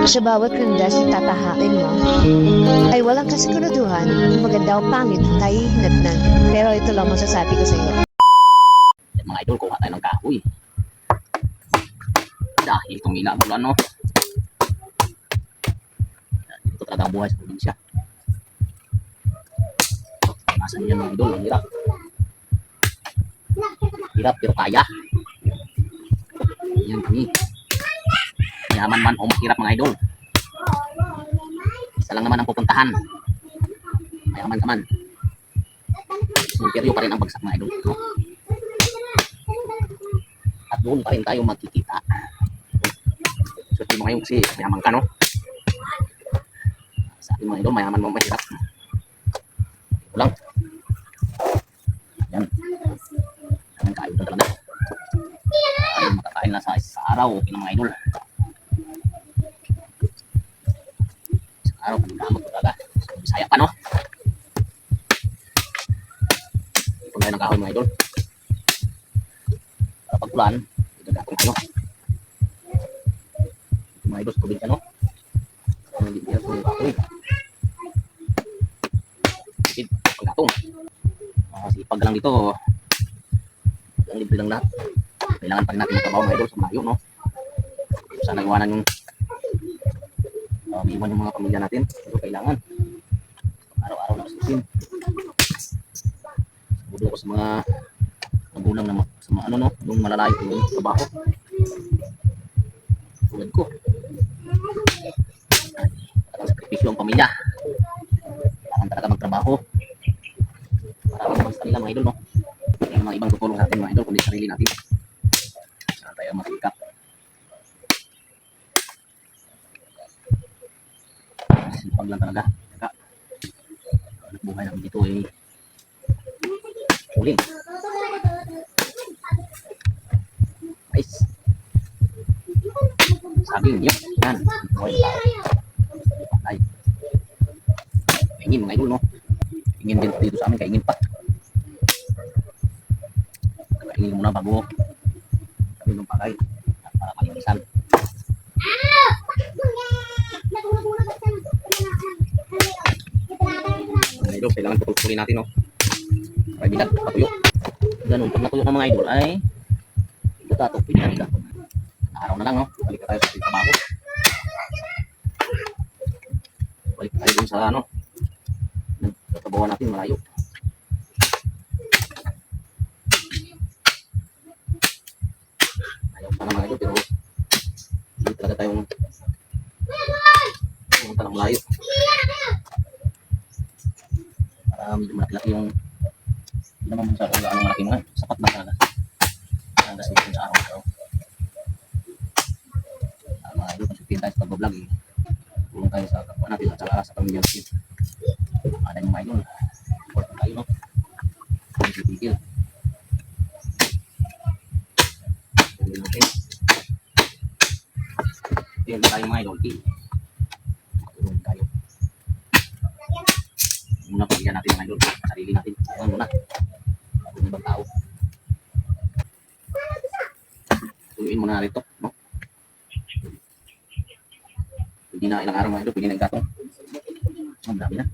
Sa bawat landas na tatahakin mo, ay walang kasiguraduhan kung maganda o pangit ang tayo hinatnan. Pero ito lang masasabi ko sa iyo. Yan mga idol, kuha tayo ng kahoy. Dahil tumila mo lang, no? Ito talaga ang buhay sa probinsya. Nasaan yan mga idol? Ang hirap. Hirap pero kaya. Yan kami. Mayaman man o mahirap mga idol. Isa lang naman ang pupuntahan. Mayaman ka man. Sineryo pa rin ang bagsak mga idol. No? At doon pa rin tayo magkikita. Swerte mo ngayon kasi mayaman ka, no? Sa ating mga idol, mayaman mo mahirap. Ito lang. Yan. Yan kayo na talaga. Ay, makakain na sa araw. Okay na mga idol. Sa araw, panigamot ko talaga. So, Bisaya pa, no? Ito tayo ng kahoy mga idol. Para pag ulan, ito gatong tayo. Ito mga idol sa probinsya, no? Hindi niya ito kahoy. Sikid, paggatong. Sipag lang dito. Ang libre lang lahat. Kailangan pa rin natin magtrabaho mga idol sa malayo, no? Sana iwanan yung iwan yung mga pamilya natin. Pero kailangan araw-araw na susin. Sabudo ko sa mga magulang na sa mga ano, no? Yung malalayo yung trabaho. Tulad ko. Talagang sakripisyo ang pamilya. Kailangan talaga magtrabaho. Para naman sa kanila mga idol, no? Yung mga ibang tutulong sa atin mga idol, kundi sarili natin. Saan tayo masikap. Sipag lang talaga. Saka, buhay namin dito ay uling. Nice. Saging, yun. Yan. Buhay na tao. Ay. Kaingin mga idol, no? Kaingin din dito sa amin, kaingin pa. Kaingin muna bago kami ng pagay para malinisan. Mga idol, kailangan tutuloy natin, no? Para bigat, patuyo. Ganun, pag natuyo ng mga idol ay gato, pwede na gato. Araw na lang, no? Balik tayo sa trabaho. Balik tayo dun sa, ano, nagtatrabaho natin malayo. Ayaw sana mga idol, pero hindi talaga tayong pumunta ng malayo. Para medyo malaki-laki yung hindi naman sa kung gaano malaki mga sapat na talaga. Talaga sa araw-araw. Mga idol, konsultin tayo sa pag-vlog eh. Tulong tayo sa kapwa natin at saka sa pamilya natin. Ada yung mga idol. Support tayo, no? Hindi si Tigil. Tulong natin. Tulong tayo mga idol. Tulong tayo. Muna pamilya natin mga idol. Sarili natin. Ayan muna. Bago ng ibang tao. Tuluin muna narito, no? Hindi na ilang araw mga idol. Pwede na igatong. Ang dami na.